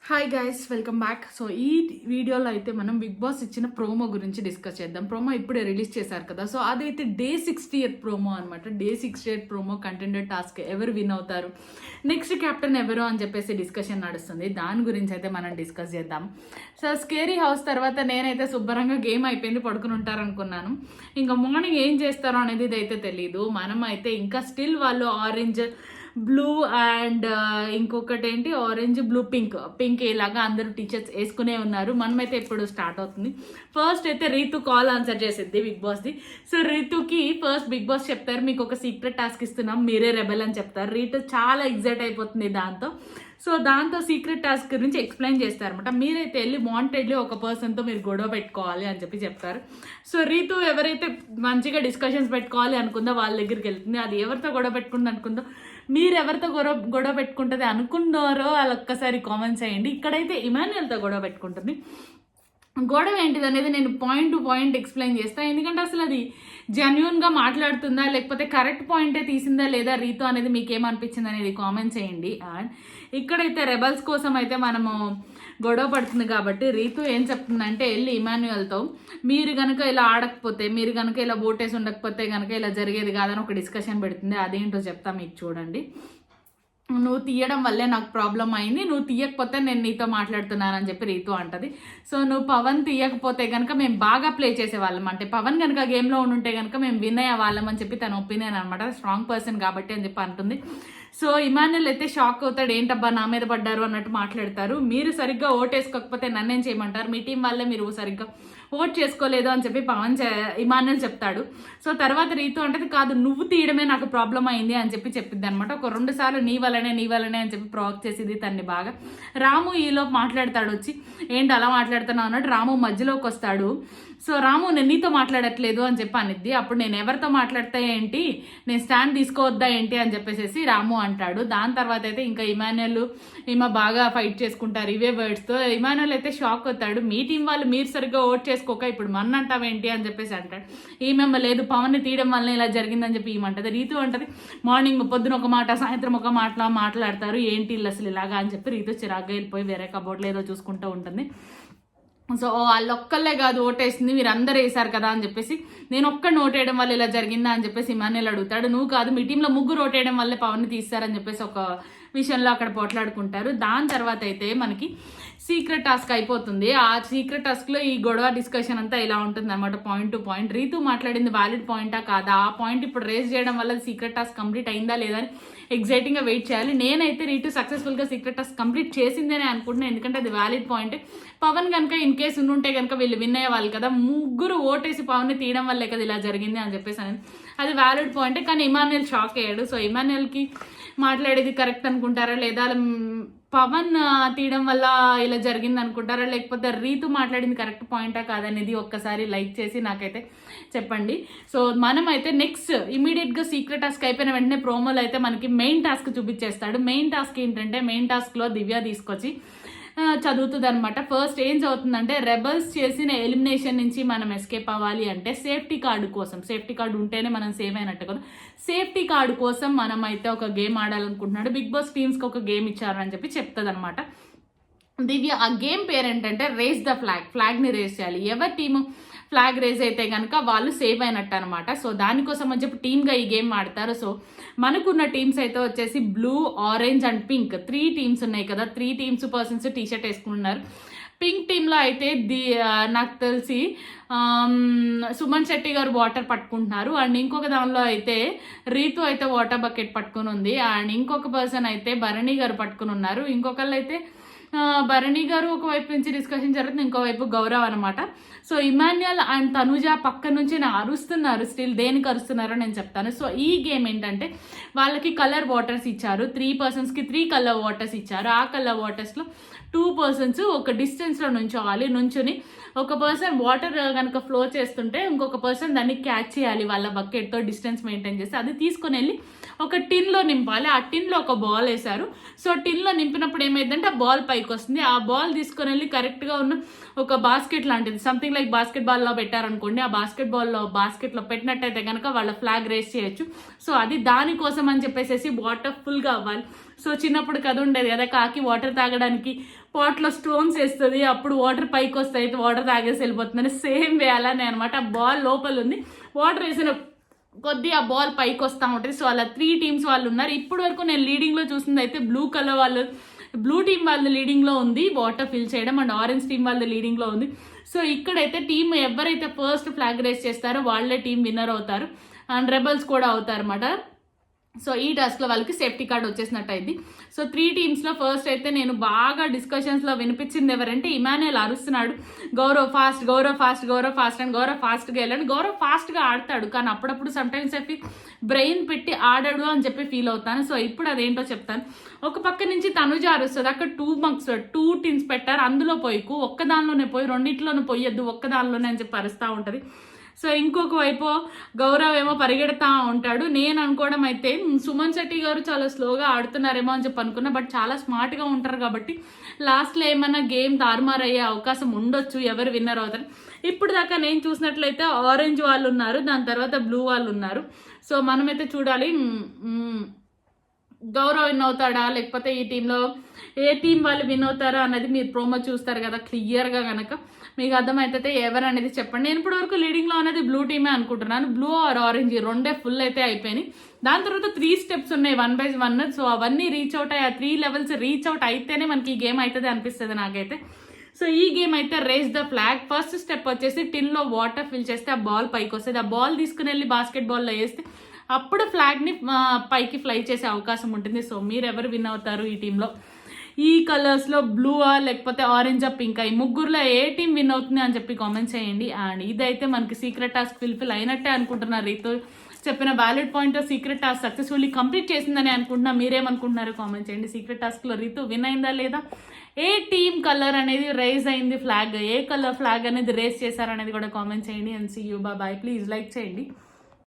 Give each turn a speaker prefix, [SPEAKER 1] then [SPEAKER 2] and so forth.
[SPEAKER 1] Hi guys, welcome back. So ఈ వీడియోలో అయితే మనం బిగ్ బాస్ ఇచ్చిన ప్రోమో గురించి డిస్కస్ చేద్దాం. ప్రోమో ఇప్పుడే రిలీజ్ చేశారు కదా, సో అదైతే డే 60th ప్రోమో అనమాట. Day 60th promo contender task ఎవరు విన్ అవుతారు, నెక్స్ట్ కెప్టెన్ ఎవరు అని చెప్పేసి డిస్కషన్ నడుస్తుంది. దాని గురించి అయితే మనం డిస్కస్ చేద్దాం. సో స్కేరీ హౌస్ తర్వాత నేనైతే శుభ్రంగా గేమ్ అయిపోయింది, పడుకుని ఉంటారు అనుకున్నాను. ఇంకా మార్నింగ్ ఏం చేస్తారో అనేది ఇదైతే తెలీదు. మనం అయితే ఇంకా స్టిల్ వాళ్ళు ఆరెంజ్, బ్లూ అండ్ ఇంకొకటి ఏంటి ఆరెంజ్, బ్లూ, పింక్ ఇలాగా అందరూ టీచర్స్ వేసుకునే ఉన్నారు. మనమైతే ఇప్పుడు స్టార్ట్ అవుతుంది. ఫస్ట్ అయితే రీతు కాల్ ఆన్సర్ చేసిద్ది బిగ్ బాస్ది. సో రీతుకి ఫస్ట్ బిగ్ బాస్ చెప్తారు, మీకు ఒక సీక్రెట్ టాస్క్ ఇస్తున్నాం, మీరే రెబెల్ అని చెప్తారు. రీతు చాలా ఎగ్జైట్ అయిపోతుంది దాంతో. సో దాంతో సీక్రెట్ టాస్క్ గురించి ఎక్స్ప్లెయిన్ చేస్తారనమాట. మీరైతే వెళ్ళి వాంటెడ్లీ ఒక పర్సన్తో మీరు గొడవ పెట్టుకోవాలి అని చెప్పి చెప్తారు. సో రీతు ఎవరైతే మంచిగా డిస్కషన్స్ పెట్టుకోవాలి అనుకుందో వాళ్ళ దగ్గరికి వెళ్తుంది. అది ఎవరితో గొడవ పెట్టుకుంది అనుకుందో, మీరు ఎవరితో గొడవ పెట్టుకుంటుంది అనుకున్నారో వాళ్ళు ఒక్కసారి కామెంట్స్ చేయండి. ఇక్కడైతే ఇమాన్యుయల్తో గొడవ పెట్టుకుంటుంది. గొడవ ఏంటిది అనేది నేను పాయింట్ టు పాయింట్ ఎక్స్ప్లెయిన్ చేస్తాను. ఎందుకంటే అసలు అది జెన్యున్గా మాట్లాడుతుందా లేకపోతే కరెక్ట్ పాయింటే తీసిందా లేదా రీతు అనేది మీకేమనిపించింది అనేది కామెంట్ చేయండి. అండ్ ఇక్కడైతే రెబల్స్ కోసం అయితే మనము గొడవ పడుతుంది కాబట్టి రీతు ఏం చెప్తుందంటే, వెళ్ళి ఇమాన్యుయల్తో మీరు కనుక ఇలా ఆడకపోతే, మీరు కనుక ఇలా ఓటేసి ఉండకపోతే కనుక ఇలా జరిగేది కాదని ఒక డిస్కషన్ పెడుతుంది. అదేంటో చెప్తా మీకు చూడండి. నువ్వు తీయడం వల్లే నాకు ప్రాబ్లం అయింది, నువ్వు తీయకపోతే నేను నీతో మాట్లాడుతున్నానని చెప్పి రీతు అంటది. సో నువ్వు పవన్ తీయకపోతే కనుక మేము బాగా ప్లే చేసేవాళ్ళం, అంటే పవన్ కనుక గేమ్లో ఉంటే కనుక మేము విన్ అయ్యే వాళ్ళం అని చెప్పి తన ఒపీనియన్ అనమాట. స్ట్రాంగ్ పర్సన్ కాబట్టి అని చెప్పి అంటుంది. సో ఇమాన్యుయల్ అయితే షాక్ అవుతాడు, ఏంటబ్బా నా మీద పడ్డారు అన్నట్టు మాట్లాడతారు. మీరు సరిగ్గా ఓటేసుకోకపోతే నన్నేం చేయమంటారు, మీ టీం వల్లే మీరు సరిగ్గా ఓట్ చేసుకోలేదు అని చెప్పి ఇమాన్యుయల్ చెప్తాడు. సో తర్వాత రీతు అంటది, కాదు నువ్వు తీయడమే నాకు ప్రాబ్లం అయింది అని చెప్పి చెప్పిద్ది అనమాట. ఒక 2 సార్లు నీ వల్లనే అని చెప్పి ప్రొవోక్ చేసింది తన్ని బాగా. రాము ఈలో మాట్లాడతాడు వచ్చి, ఏంటి అలా మాట్లాడుతున్నావు అన్నట్టు రాము మధ్యలోకి వస్తాడు. సో రాము నేను నీతో మాట్లాడట్లేదు అని చెప్పి అనిద్ది. అప్పుడు నేను ఎవరితో మాట్లాడితే ఏంటి, నేను స్టాండ్ తీసుకోవద్దా ఏంటి అని చెప్పేసి రాము అంటాడు. దాని తర్వాత అయితే ఇంకా ఇమాన్యుయల్ ఈమె బాగా ఫైట్ చేసుకుంటారు ఇవే వర్డ్స్తో. ఇమాన్యుయల్ అయితే షాక్ అవుతాడు, మీ టీం వాళ్ళు మీరు సరిగ్గా ఓట్ చేసుకోక ఇప్పుడు మన అంటావేంటి అని చెప్పేసి అంటాడు. ఈమె లేదు పవన్ని తీయడం వల్ల ఇలా జరిగిందని చెప్పి ఈమంటది. రీతు అంటది, మార్నింగ్ పొద్దున ఒక మాట సాయంత్రం ఒక మాట మాట్లాడతారు, ఏంటి ఇల్లు అసలు ఇలాగా అని చెప్పి రీతు చిరాగ్గా వెళ్ళిపోయి వేరే కబోర్డ్లో ఏదో చూసుకుంటూ ఉంటుంది. సో వాళ్ళు ఒక్కళ్ళే కాదు ఓటేసింది, మీరు అందరూ వేసారు కదా అని చెప్పేసి, నేను ఒక్కడిని ఓటేయడం వల్ల ఇలా జరిగిందా అని చెప్పేసి ఇమాన్యుయల్ అడుగుతాడు. నువ్వు కాదు మీ టీంలో 3 ఓటేయడం వల్లే పవన్ని తీస్తారని చెప్పేసి ఒక విషయంలో అక్కడ పోట్లాడుకుంటారు. దాని తర్వాత అయితే మనకి సీక్రెట్ టాస్క్ అయిపోతుంది. ఆ సీక్రెట్ టాస్క్లో ఈ గొడవ డిస్కషన్ అంతా ఇలా ఉంటుంది అనమాట, పాయింట్ టు పాయింట్. రీతు మాట్లాడింది వ్యాలిడ్ పాయింటా కాదా, ఆ పాయింట్ ఇప్పుడు రేస్ చేయడం వల్ల సీక్రెట్ టాస్క్ కంప్లీట్ అయిందా లేదా అని ఎగ్జైటింగ్గా వెయిట్ చేయాలి. నేనైతే రీతు సక్సెస్ఫుల్గా సీక్రెట్ టాస్క్ కంప్లీట్ చేసిందని అనుకుంటున్నాను, ఎందుకంటే అది వ్యాలిడ్ పాయింట్. పవన్ కనుక ఇన్ కేసు ఉంటే కనుక వీళ్ళు విన్ అయ్యేవాళ్ళు కదా, 3 ఓటేసి పవన్ని తీయడం వల్లే కదా ఇలా జరిగింది అని చెప్పేసి అని అది వ్యాలిడ్ పాయింటే. కానీ ఇమాన్యుయల్ షాక్ అయ్యాడు. సో ఇమాన్యుయల్కి మాట్లాడేది కరెక్ట్ అనుకుంటారా లేదా, పవన్ తీయడం వల్ల ఇలా జరిగింది అనుకుంటారా, లేకపోతే రీతు మాట్లాడింది కరెక్ట్ పాయింటా కాదనేది ఒక్కసారి లైక్ చేసి నాకైతే చెప్పండి. సో మనం అయితే నెక్స్ట్ ఇమీడియట్గా సీక్రెట్ టాస్క్ అయిపోయిన వెంటనే ప్రోమోలో అయితే మనకి మెయిన్ టాస్క్ చూపించేస్తాడు. మెయిన్ టాస్క్ ఏంటంటే, మెయిన్ టాస్క్లో దివ్య తీసుకొచ్చి చదువుతుంది అనమాట. ఫస్ట్ ఏం చదువుతుందంటే, రెబల్స్ చేసిన ఎలిమినేషన్ నుంచి మనం ఎస్కేప్ అవ్వాలి అంటే సేఫ్టీ కార్డు కోసం, సేఫ్టీ కార్డు ఉంటేనే మనం సేవ్ అయినట్టు కదా, సేఫ్టీ కార్డు కోసం మనం అయితే ఒక గేమ్ ఆడాలనుకుంటున్నాడు. బిగ్ బాస్ టీమ్స్కి ఒక గేమ్ ఇచ్చారని చెప్పి చెప్తుంది అనమాట దివ్య. ఆ గేమ్ పేరు ఏంటంటే రేస్ ద ఫ్లాగ్ని రేస్ చేయాలి. ఎవరి టీము ఫ్లాగ్ రేజ్ అయితే కనుక వాళ్ళు సేవ్ అయినట్టు అనమాట. సో దానికోసం అని చెప్పి టీమ్గా ఈ గేమ్ ఆడతారు. సో మనకున్న టీమ్స్ అయితే వచ్చేసి blue, orange and pink 3 teams ఉన్నాయి కదా, 3 టీమ్స్ పర్సన్స్ టీషర్ట్ వేసుకున్నారు. పింక్ టీంలో అయితే నాకు తెలిసి సుమన్ శెట్టి గారు వాటర్ పట్టుకుంటున్నారు. అండ్ ఇంకొక దానిలో అయితే రీతు అయితే వాటర్ బకెట్ పట్టుకుని ఉంది. అండ్ ఇంకొక పర్సన్ అయితే భరణి గారు పట్టుకుని ఉన్నారు. ఇంకొకళ్ళు అయితే భరణి గారు ఒకవైపు నుంచి డిస్కషన్ జరుగుతుంది, ఇంకోవైపు గౌరవ్ అనమాట. సో ఇమాన్యుయల్ అండ్ తనుజ పక్క నుంచి అరుస్తున్నారు. స్టిల్ దేనికి అరుస్తున్నారో నేను చెప్తాను. సో ఈ గేమ్ ఏంటంటే, వాళ్ళకి కలర్ వాటర్స్ ఇచ్చారు. 3 పర్సన్స్కి 3 కలర్ వాటర్స్ ఇచ్చారు. ఆ కలర్ వాటర్స్లో 2 పర్సన్స్ ఒక డిస్టెన్స్లో నుంచోవాలి. నుంచుని ఒక పర్సన్ వాటర్ కనుక ఫ్లో చేస్తుంటే ఇంకొక పర్సన్ దాన్ని క్యాచ్ చేయాలి వాళ్ళ బకెట్తో, డిస్టెన్స్ మెయింటైన్ చేసి అది తీసుకొని వెళ్ళి ఒక టిన్లో నింపాలి. ఆ టిన్లో ఒక బాల్ వేశారు. సో టిన్లో నింపినప్పుడు ఏమైందంటే ఆ బాల్ పైకి వస్తుంది. ఆ బాల్ తీసుకొని వెళ్ళి కరెక్ట్గా ఉన్న ఒక బాస్కెట్ లాంటిది సంథింగ్ లైక్ బాస్కెట్ బాల్లో పెట్టారనుకోండి, ఆ బాస్కెట్లో పెట్టినట్టయితే కనుక వాళ్ళ ఫ్లాగ్ రేస్ చేయొచ్చు. సో అది దానికోసం అని చెప్పేసి వాటర్ ఫుల్గా అవ్వాలి. సో చిన్నప్పుడు కథ ఉండేది కదా, కాకి వాటర్ తాగడానికి పాట్లో స్టోన్స్ వేస్తుంది, అప్పుడు వాటర్ పైకి వస్తాయి, వాటర్ తాగేసి వెళ్ళిపోతుందని. సేమ్ వే అలానే అనమాట. ఆ బాల్ లోపల ఉంది, వాటర్ వేసిన కొద్దీ ఆ బాల్ పైకి వస్తూ ఉంటుంది. సో అలా 3 టీమ్స్ వాళ్ళు ఉన్నారు. ఇప్పటి వరకు నేను లీడింగ్లో చూసింది అయితే బ్లూ టీం వాళ్ళు లీడింగ్లో ఉంది వాటర్ ఫిల్ చేయడం, అండ్ ఆరెంజ్ టీం వాళ్ళు లీడింగ్లో ఉంది. సో ఇక్కడైతే టీం ఎవరైతే ఫస్ట్ ఫ్లాగ్ రేస్ చేస్తారో వాళ్ళే టీం విన్నర్ అవుతారు, అండ్ రెబల్స్ కూడా అవుతారు అన్నమాట. సో ఈ టాస్క్లో వాళ్ళకి సేఫ్టీ కార్డ్ వచ్చేసినట్టు అయింది. సో 3 టీమ్స్లో ఫస్ట్ అయితే నేను బాగా డిస్కషన్స్లో వినిపించింది ఎవరంటే ఇమాన్యుయల్ అరుస్తున్నాడు, గౌరవ్ ఫాస్ట్ అండ్ గౌరవ్ ఫాస్ట్గా వెళ్ళండి. గౌరవ్ ఫాస్ట్గా ఆడతాడు, కానీ అప్పుడప్పుడు సమ్టైమ్స్ చెప్పి బ్రెయిన్ పెట్టి ఆడాడు అని చెప్పి ఫీల్ అవుతాను. సో ఇప్పుడు అదేంటో చెప్తాను. ఒక పక్క నుంచి తనుజ అరుస్తుంది, అక్కడ 2 టీమ్స్ పెట్టారు, అందులో పోయికు ఒక్కదానిలోనే పోయి, రెండిట్లోనే పోయొద్దు ఒక్కదానిలోనే అని చెప్పి అరుస్తూ ఉంటుంది. సో ఇంకొక వైపు గౌరవ్ ఏమో పరిగెడతా ఉంటాడు. నేను అనుకోవడం అయితే సుమన్ శెట్టి గారు చాలా స్లోగా ఆడుతున్నారేమో అని చెప్పి అనుకున్నా, బట్ చాలా స్మార్ట్గా ఉంటారు కాబట్టి లాస్ట్లో ఏమైనా గేమ్ తారుమారయ్యే అవకాశం ఉండొచ్చు, ఎవరు విన్నర్ అవుతారు. ఇప్పుడు దాకా నేను చూసినట్లయితే ఆరెంజ్ వాళ్ళు ఉన్నారు, దాని తర్వాత బ్లూ వాళ్ళు ఉన్నారు. సో మనమైతే చూడాలి గౌరవ్ విన్ అవుతాడా, లేకపోతే ఈ టీంలో ఏ టీం వాళ్ళు విన్ అవుతారా అన్నది మీరు ప్రోమో చూస్తారు కదా క్లియర్గా కనుక మీకు అర్థమైతే ఎవరు అనేది చెప్పండి. నేను ఇప్పటివరకు లీడింగ్లో అనేది బ్లూ టీమే అనుకుంటున్నాను. బ్లూ ఆర్ ఆరెంజ్ రెండే ఫుల్ అయితే అయిపోయినాయి. దాని తర్వాత 3 స్టెప్స్ ఉన్నాయి 1 by 1. సో అవన్నీ రీచ్ అవుట్ అయ్యి, ఆ 3 levels రీచ్ అవుట్ అయితేనే మనకి ఈ గేమ్ అవుతుంది అనిపిస్తుంది నాకైతే. సో ఈ గేమ్ అయితే race the flag. First step వచ్చేసి టిన్లో వాటర్ ఫిల్ చేస్తే ఆ బాల్ పైకి వస్తుంది. ఆ బాల్ తీసుకుని వెళ్ళి బాస్కెట్ బాల్లో వేస్తే అప్పుడు ఫ్లాగ్ని పైకి ఫ్లై చేసే అవకాశం ఉంటుంది. సో మీరు ఎవరు విన్ అవుతారు ఈ టీంలో, ఈ కలర్స్లో బ్లూవా లేకపోతే ఆరెంజా పింకా, ఈ ముగ్గురులో ఏ టీం విన్ అవుతుంది అని చెప్పి కామెంట్ చేయండి. అండ్ ఇదైతే మనకి సీక్రెట్ టాస్క్ ఫిల్ అయినట్టే అనుకుంటున్నారు. రీతు చెప్పిన valid point secret task successfully complete చేసిందని అనుకుంటున్నా. మీరేమనుకుంటున్నారు కామెంట్ చేయండి. సీక్రెట్ టాస్క్లో రీతు విన్ అయిందా లేదా, ఏ టీమ్ కలర్ అనేది రేజ్ అయింది ఫ్లాగ్, ఏ కలర్ ఫ్లాగ్ అనేది రేస్ చేశారనేది కూడా కామెంట్ చేయండి. And see you, bye. Please like చేయండి.